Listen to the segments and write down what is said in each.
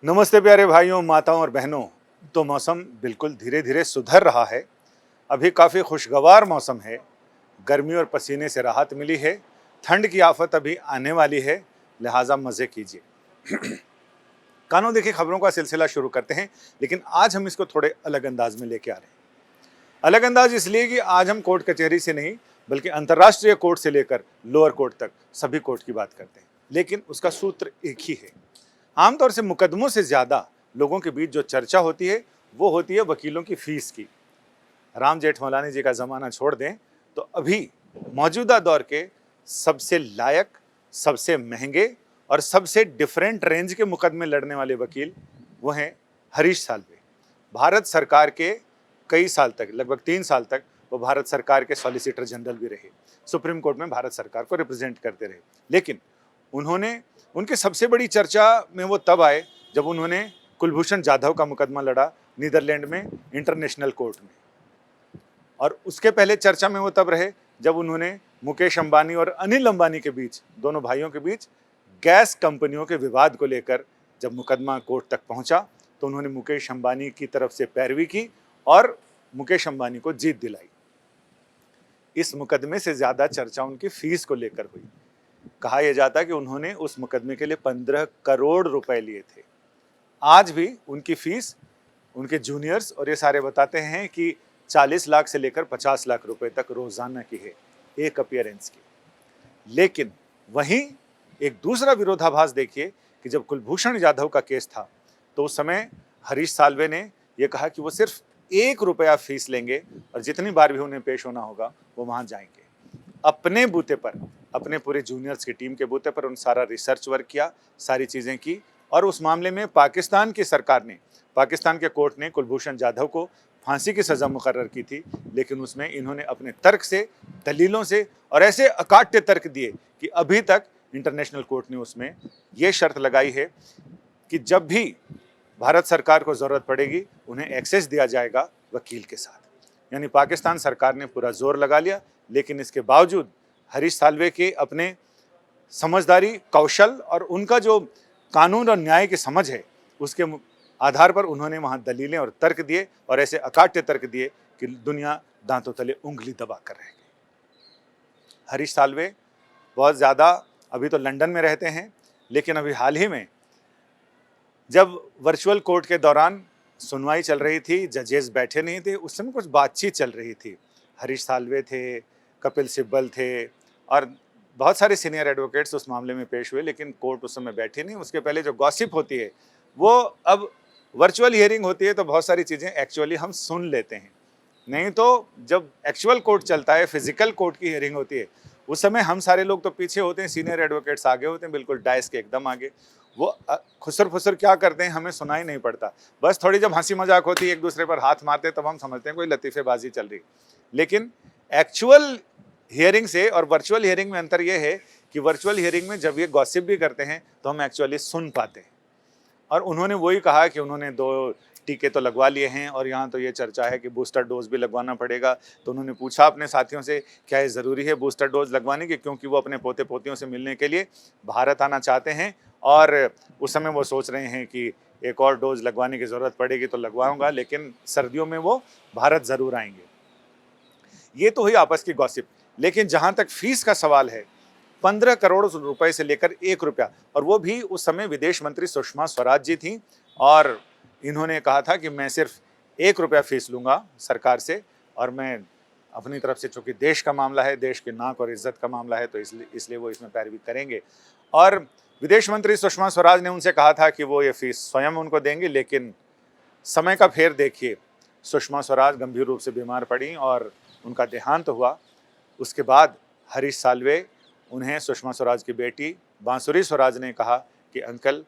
नमस्ते प्यारे भाइयों, माताओं और बहनों। तो मौसम बिल्कुल धीरे धीरे सुधर रहा है। अभी काफ़ी खुशगवार मौसम है। गर्मी और पसीने से राहत मिली है। ठंड की आफत अभी आने वाली है, लिहाजा मज़े कीजिए। कानों देखिए, खबरों का सिलसिला शुरू करते हैं, लेकिन आज हम इसको थोड़े अलग अंदाज में लेके आ रहे हैं। अलग अंदाज इसलिए कि आज हम कोर्ट कचहरी से नहीं, बल्कि अंतर्राष्ट्रीय कोर्ट से लेकर लोअर कोर्ट तक सभी कोर्ट की बात करते हैं, लेकिन उसका सूत्र एक ही है। आमतौर से मुकदमों से ज्यादा लोगों के बीच जो चर्चा होती है वो होती है वकीलों की फीस की। राम जेठमलानी जी का जमाना छोड़ दें तो अभी मौजूदा दौर के सबसे लायक, सबसे महंगे और सबसे डिफरेंट रेंज के मुकदमे लड़ने वाले वकील वो हैं हरीश साल्वे। भारत सरकार के कई साल तक, लगभग 3 साल तक वो भारत सरकार के सॉलिसिटर जनरल भी रहे, सुप्रीम कोर्ट में भारत सरकार को रिप्रेजेंट करते रहे। लेकिन उनके सबसे बड़ी चर्चा में वो तब आए जब उन्होंने कुलभूषण जाधव का मुकदमा लड़ा नीदरलैंड में इंटरनेशनल कोर्ट में। और उसके पहले चर्चा में वो तब रहे जब उन्होंने मुकेश अंबानी और अनिल अंबानी के बीच, दोनों भाइयों के बीच गैस कंपनियों के विवाद को लेकर जब मुकदमा कोर्ट तक पहुंचा तो उन्होंने मुकेश अंबानी की तरफ से पैरवी की और मुकेश अंबानी को जीत दिलाई। इस मुकदमे से ज्यादा चर्चा उनकी फीस को लेकर हुई। कहा यह जाता है कि उन्होंने उस मुकदमे के लिए 15 करोड़ रुपए लिए थे। आज भी उनकी फीस, उनके जूनियर्स और ये सारे बताते हैं कि 40 लाख से लेकर 50 लाख रुपए तक रोजाना की है, एक अपीयरेंस की। लेकिन वहीं एक दूसरा विरोधाभास देखिए कि जब कुलभूषण जाधव का केस था तो उस समय हरीश साल्वे ने यह कहा कि वो सिर्फ 1 रुपया फीस लेंगे और जितनी बार भी उन्हें पेश होना होगा वो वहां जाएंगे। अपने बूते पर, अपने पूरे जूनियर्स की टीम के बूते पर उन सारा रिसर्च वर्क किया, सारी चीजें की। और उस मामले में पाकिस्तान की सरकार ने, पाकिस्तान के कोर्ट ने कुलभूषण जाधव को फांसी की सजा मुकर्रर की थी, लेकिन उसमें इन्होंने अपने तर्क से, दलीलों से और ऐसे अकाट्य तर्क दिए कि अभी तक इंटरनेशनल कोर्ट ने उसमें यह शर्त लगाई है कि जब भी भारत सरकार को जरूरत पड़ेगी उन्हें एक्सेस दिया जाएगा वकील के साथ। यानी पाकिस्तान सरकार ने पूरा जोर लगा लिया, लेकिन इसके बावजूद हरीश साल्वे के अपने समझदारी, कौशल और उनका जो कानून और न्याय की समझ है उसके आधार पर उन्होंने वहां दलीलें और तर्क दिए और ऐसे अकाट्य तर्क दिए कि दुनिया दांतों तले उंगली दबा कर रह गई। हरीश साल्वे बहुत ज्यादा अभी तो लंदन में रहते हैं, लेकिन अभी हाल ही में जब वर्चुअल कोर्ट के दौरान सुनवाई चल रही थी, जजेस बैठे नहीं थे, उस समय कुछ बातचीत चल रही थी। हरीश साल्वे थे, कपिल सिब्बल थे और बहुत सारे सीनियर एडवोकेट्स उस मामले में पेश हुए, लेकिन कोर्ट उस समय बैठी नहीं। उसके पहले जो गॉसिप होती है वो, अब वर्चुअल हियरिंग होती है तो बहुत सारी चीज़ें एक्चुअली हम सुन लेते हैं, नहीं तो जब एक्चुअल कोर्ट चलता है, फिजिकल कोर्ट की हियरिंग होती है, उस समय हम सारे लोग तो पीछे होते हैं, सीनियर एडवोकेट्स आगे होते हैं, बिल्कुल डायस के एकदम आगे। वो खुसर फुसर क्या करते हैं हमें सुनाई नहीं पड़ता, बस थोड़ी जब हंसी मजाक होती है, एक दूसरे पर हाथ मारते हैं, तब हम समझते हैं कोई लतीफेबाजी चल रही। लेकिन एक्चुअल हियरिंग से और वर्चुअल हियरिंग में अंतर यह है कि वर्चुअल हियरिंग में जब ये गॉसिप भी करते हैं तो हम एक्चुअली सुन पाते हैं। और उन्होंने वही कहा कि उन्होंने 2 टीके तो लगवा लिए हैं और यहाँ तो ये चर्चा है कि बूस्टर डोज भी लगवाना पड़ेगा। तो उन्होंने पूछा अपने साथियों से क्या ये ज़रूरी है बूस्टर डोज लगवाने की, क्योंकि वो अपने पोते पोतियों से मिलने के लिए भारत आना चाहते हैं और उस समय वो सोच रहे हैं कि एक और डोज लगवाने की ज़रूरत पड़ेगी तो लगवाऊंगा, लेकिन सर्दियों में वो भारत ज़रूर आएंगे। ये तो हुई आपस की गॉसिप। लेकिन जहाँ तक फीस का सवाल है, 15 करोड़ रुपए से लेकर 1 रुपया, और वो भी उस समय विदेश मंत्री सुषमा स्वराज जी थी और इन्होंने कहा था कि मैं सिर्फ 1 रुपया फीस लूँगा सरकार से और मैं अपनी तरफ से, चूँकि देश का मामला है, देश के नाक और इज्जत का मामला है, तो इसलिए वो इसमें पैरवी करेंगे। और विदेश मंत्री सुषमा स्वराज ने उनसे कहा था कि वो ये फीस स्वयं उनको देंगे, लेकिन समय का फेर देखिए, सुषमा स्वराज गंभीर रूप से बीमार पड़ी और उनका देहांत हुआ। उसके बाद हरीश साल्वे, उन्हें सुषमा स्वराज की बेटी बांसुरी स्वराज ने कहा कि अंकल,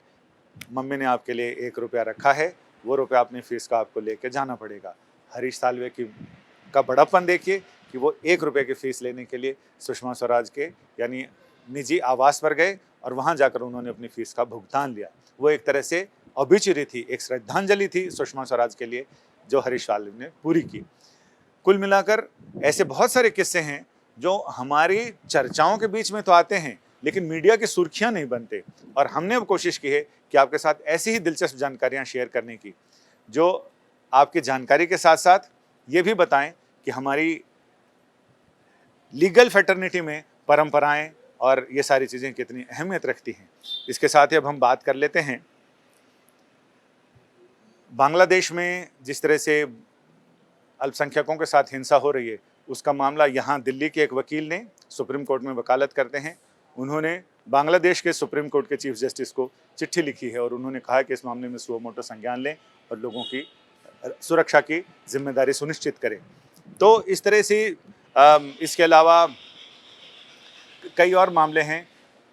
मम्मी ने आपके लिए 1 रुपया रखा है, वो रुपया अपनी फीस का आपको लेके जाना पड़ेगा। हरीश साल्वे का बड़प्पन देखिए कि वो 1 रुपये की फीस लेने के लिए सुषमा स्वराज के यानी निजी आवास पर गए और वहाँ जाकर उन्होंने अपनी फीस का भुगतान लिया। वो एक तरह से ऑब्ituary थी, एक श्रद्धांजलि थी सुषमा स्वराज के लिए जो हरीश साल्वे ने पूरी की। कुल मिलाकर ऐसे बहुत सारे किस्से हैं जो हमारी चर्चाओं के बीच में तो आते हैं, लेकिन मीडिया की सुर्खियां नहीं बनते। और हमने अब कोशिश की है कि आपके साथ ऐसी ही दिलचस्प जानकारियां शेयर करने की, जो आपकी जानकारी के साथ साथ ये भी बताएं कि हमारी लीगल फैटर्निटी में परंपराएं और ये सारी चीज़ें कितनी अहमियत रखती हैं। इसके साथ ही अब हम बात कर लेते हैं बांग्लादेश में जिस तरह से अल्पसंख्यकों के साथ हिंसा हो रही है, उसका मामला यहाँ दिल्ली के एक वकील ने सुप्रीम कोर्ट में वकालत करते हैं। उन्होंने बांग्लादेश के सुप्रीम कोर्ट के चीफ जस्टिस को चिट्ठी लिखी है और उन्होंने कहा कि इस मामले में सुओ मोटो संज्ञान लें और लोगों की सुरक्षा की जिम्मेदारी सुनिश्चित करें। तो इस तरह से इसके अलावा कई और मामले हैं,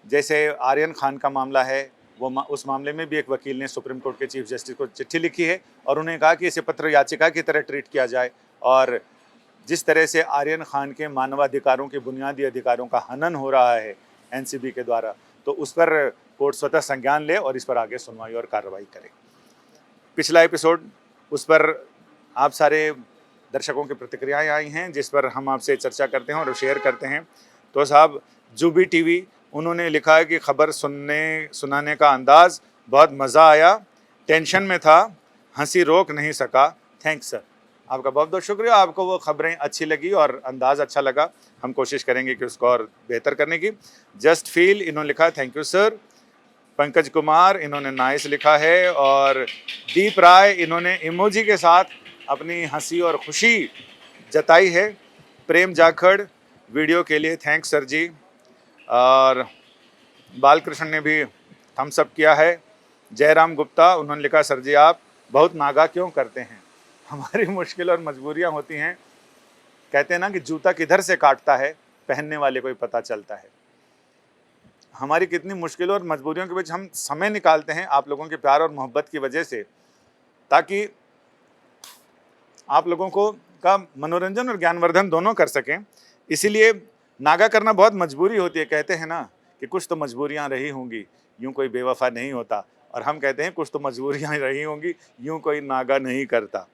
जैसे आर्यन खान का मामला है, वो उस मामले में भी एक वकील ने सुप्रीम कोर्ट के चीफ जस्टिस को चिट्ठी लिखी है और उन्हें कहा कि इसे पत्र याचिका की तरह ट्रीट किया जाए और जिस तरह से आर्यन खान के मानवाधिकारों के बुनियादी अधिकारों का हनन हो रहा है एनसीबी के द्वारा, तो उस पर कोर्ट स्वतः संज्ञान ले और इस पर आगे सुनवाई और कार्रवाई करे। पिछला एपिसोड, उस पर आप सारे दर्शकों की प्रतिक्रियाएं आई हैं जिस पर हम आपसे चर्चा करते हैं और शेयर करते हैं। तो साहब, जुबी टीवी, उन्होंने लिखा है कि खबर सुनाने का अंदाज बहुत मज़ा आया, टेंशन में था, हंसी रोक नहीं सका। थैंक्स सर, आपका बहुत बहुत शुक्रिया। आपको वो खबरें अच्छी लगी और अंदाज़ अच्छा लगा। हम कोशिश करेंगे कि उसको और बेहतर करने की। जस्ट फील, इन्होंने लिखा thank you sir. Pankaj Kumar, इन्होंने नाइस लिखा है। और दीप राय, इन्होंने इमोजी के साथ अपनी हंसी और खुशी जताई है। प्रेम जाखड़, वीडियो के लिए थैंक्स सर जी। और बालकृष्ण ने भी थम्स अप किया है। जयराम गुप्ता, उन्होंने लिखा सर जी आप बहुत नागा क्यों करते हैं, हमारी मुश्किल और मजबूरियां होती हैं। कहते हैं ना कि जूता किधर से काटता है पहनने वाले को ही पता चलता है। हमारी कितनी मुश्किलों और मजबूरियों के बीच हम समय निकालते हैं आप लोगों के प्यार और मोहब्बत की वजह से, ताकि आप लोगों को का मनोरंजन और ज्ञानवर्धन दोनों कर सकें। इसीलिए नागा करना बहुत मजबूरी होती है। कहते हैं ना कि कुछ तो मजबूरियां रही होंगी, यूं कोई बेवफा नहीं होता। और हम कहते हैं कुछ तो मजबूरियां रही होंगी, यूं कोई नागा नहीं करता।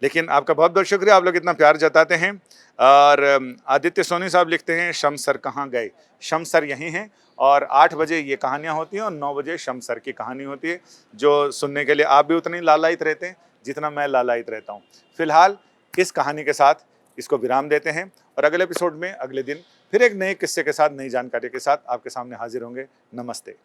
लेकिन आपका बहुत बहुत शुक्रिया, आप लोग इतना प्यार जताते हैं। और आदित्य सोनी साहब लिखते हैं शम्स सर कहाँ गए। शम्स सर यहीं हैं और 8 बजे ये कहानियाँ होती हैं और 9 बजे शम्स सर की कहानी होती है, जो सुनने के लिए आप भी उतने लालायित रहते हैं जितना मैं लालायित रहता हूँ। फिलहाल इस कहानी के साथ इसको विराम देते हैं और अगले एपिसोड में अगले दिन फिर एक नए किस्से के साथ, नई जानकारी के साथ आपके सामने हाजिर होंगे। नमस्ते।